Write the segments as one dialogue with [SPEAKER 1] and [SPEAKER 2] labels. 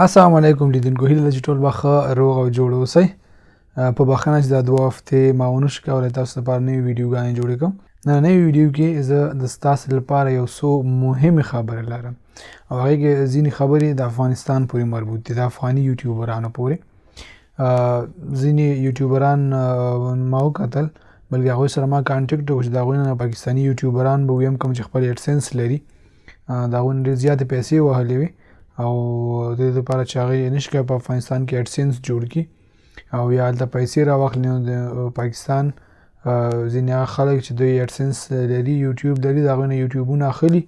[SPEAKER 1] السلام علیکم لیدونکو، هیله ده چې ټول به ښه روغ او جوړ اوسئ. په بخښنه چې دا 2 هفتې ما ونه شو کولی تاسو لپاره نوې ویډیوګانې جوړې کړم. نننۍ ویډیو کې زه د ستاسو لپاره یو څو مهمې خبرې لرم او هغې کې ځینې خبرې د افغانستان پورې مربوط دي، د افغاني یوټیوبرانو پورې. ځینې یوټیوبران ما وکتل، بلکې هغوی سره ما کانټیکټ وکړ چې د هغوی نه پاکستاني یوټیوبران به ویم کوم چې خپل ایډسنس لري، د هغوی نه ډېرې زیاتې پیسې وهلې وي او د دې لپاره چې هغوی نشي کولی په افغانستان کې ایډسنس جوړ کړي او یا هلته پیسې راواخلي. نو د پاکستان ځینې هغه خلک چې دوی ایډسنس لري، یوټیوب لري، د هغوی نه یوټیوبونه اخلي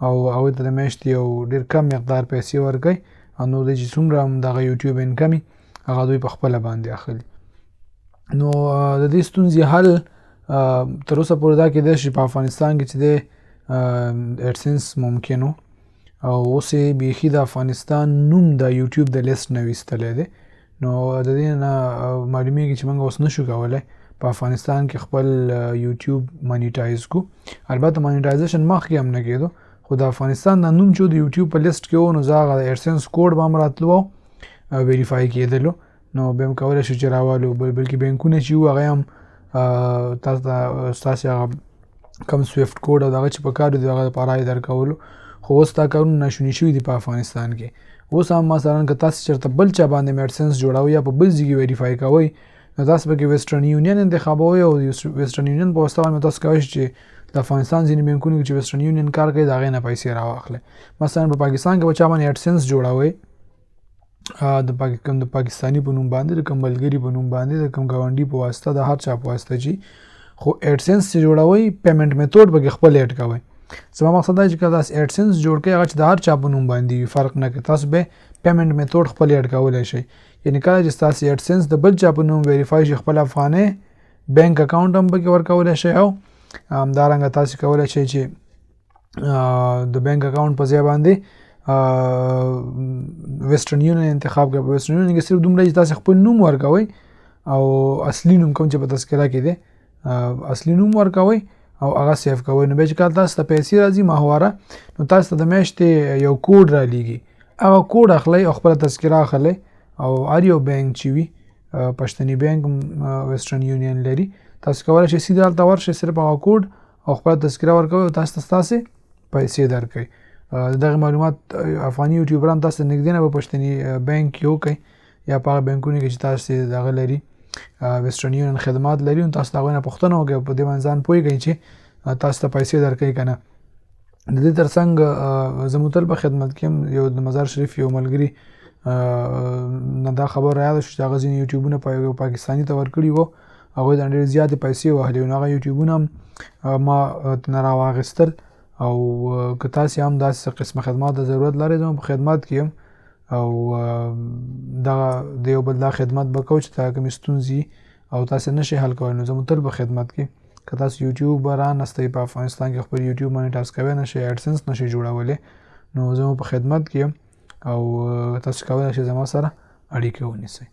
[SPEAKER 1] او هغوی ته د میاشتې یو ډېر کم مقدار پیسې ورکوي او نو دوی چې څومره هم دغه یوټیوب انکم وي هغه دوی په خپله باندې اخلي. نو د دې ستونزې حل تر اوسه پورې دا کېدای شي په افغانستان کې چې دی ایډسنس ممکن و او اوس یې بیخي د افغانستان نوم د یوټیوب د لیست نه ویستلی دی. نو د دې نه معلومیږي چې موږ اوس نشو کولی په افغانستان کې خپل یوټیوب مانیټایز کړو. البته مانیټایزیشن مخکې هم نه کېدو، خو د افغانستان دا نوم چې د یوټیوب په لیست کې و نو زه هغه د ایډسنس کوډ به هم راتلو او ویریفای کېدلو، نو بیا هم کولی شو چې راوالو. بلکې بینکونه چې وو هغه هم تاسو ته ستاسې هغه کم سویفټ کوډ او دغه چې په کار دي هغه دپاره یې درکولو. خو اوس دا کارونه ناشوني شوي دي په افغانستان کې. اوس هم مثلا که تاسو چېرته بل چا باندې ایډسنس جوړوئ یا په بل ځای کې ویریفای کوئ نو تاسو پکې ویسټرن یونین انتخابوئ او ویسټرن یونین په واسطه باندې تاسو کولی شئ چې د افغانستان ځینې بینکونو کې چې ویسټرن یونین کار کوي د هغې نه پیسې راواخلئ. مثلا په پاکستان کې به چا باندې ایډسنس جوړوئ د پاکستاني په نوم باندې، د کوم ملګري په نوم باندې، د کوم ګاونډي په واسطه، د هر چا په واسطه چې خو ایډسنس چې جوړوئ پیمنټ میتود پکې خپل ایډ کوئ. زما مقصد دا چې که تاسو ایډسنس جوړ کړئ هغه چې د هر چا په نوم باندې وي، فرق نه کوي، تاسو به پیمنټ میتود خپل ایډ کولی شئ. یعنې کله چې ستاسو ایډسنس د بل چا په نوم ویریفای شي خپل افغانۍ بینک اکاونټ هم پکې ورکولی شئ او همدارنګه تاسو کولی شئ چې د بینک اکاونټ په ځای باندې ویسټرن یونین انتخاب کړئ. په ویسټرن یونین کې صرف دومره چې تاسو خپل نوم ورکوئ او اصلي نوم کوم چې په تذکره کې دی اصلي نوم ورکوئ او هغه سیف کوئ. نو بیا چې کله تاسو ته پیسې راځي ماهواره نو تاسو ته د میاشتې یو کوډ رالیږي، هغه کوډ اخلئ او خپله تذکره اخلئ او هر یو بینک چې وي پښتني بینک ویسټرن یونین لري، تاسو کولی شئ سیده هلته ورشئ، صرف هغه کوډ او خپله تذکره ورکوئ او تاسو ته ستاسې پیسې درکوي. دغه معلومات افغاني یوټیوبران تاسو ته نږدې نه به پښتني بینک کې وکړئ یا په هغه بینکونو کې چې تاسو دغه لري ویسټرن یونین خدمات لري، نو تاسو د هغوی نه پوښتنه وکړئ، په دې باندې ځان پوه کړئ چې تاسو ته پیسې درکوي که نه. د دې تر څنګ زه مو تل په خدمت کې یم. یو د مزار شریف یو ملګري نه دا خبر رایاده شو چې هغه ځینې یوټیوبونه پاکستاني ته ورکړي وو، هغوی ته ډېرې زیاتې پیسې وهلې وې، نو هغه یوټیوبونه هم ما ترنه راواخیستل. او که تاسې هم داسې قسمه خدمات د ضرورت لرئ زه هم په خدمت کې یم او دغه د یو بل دا خدمت به کوو چې دا کومې ستونزې او تاسې نشئ حل کولی، نو زه مو تل په خدمت کې. که تاسو یوټیوبران هستئ په افغانستان کې خپل یوټیوب مانیټایز کوی نشئ، ایډسنس نشئ جوړولی، نو زه مو په خدمت کې یم او تاسو کولی شئ زما سره اړیکې ونیسئ.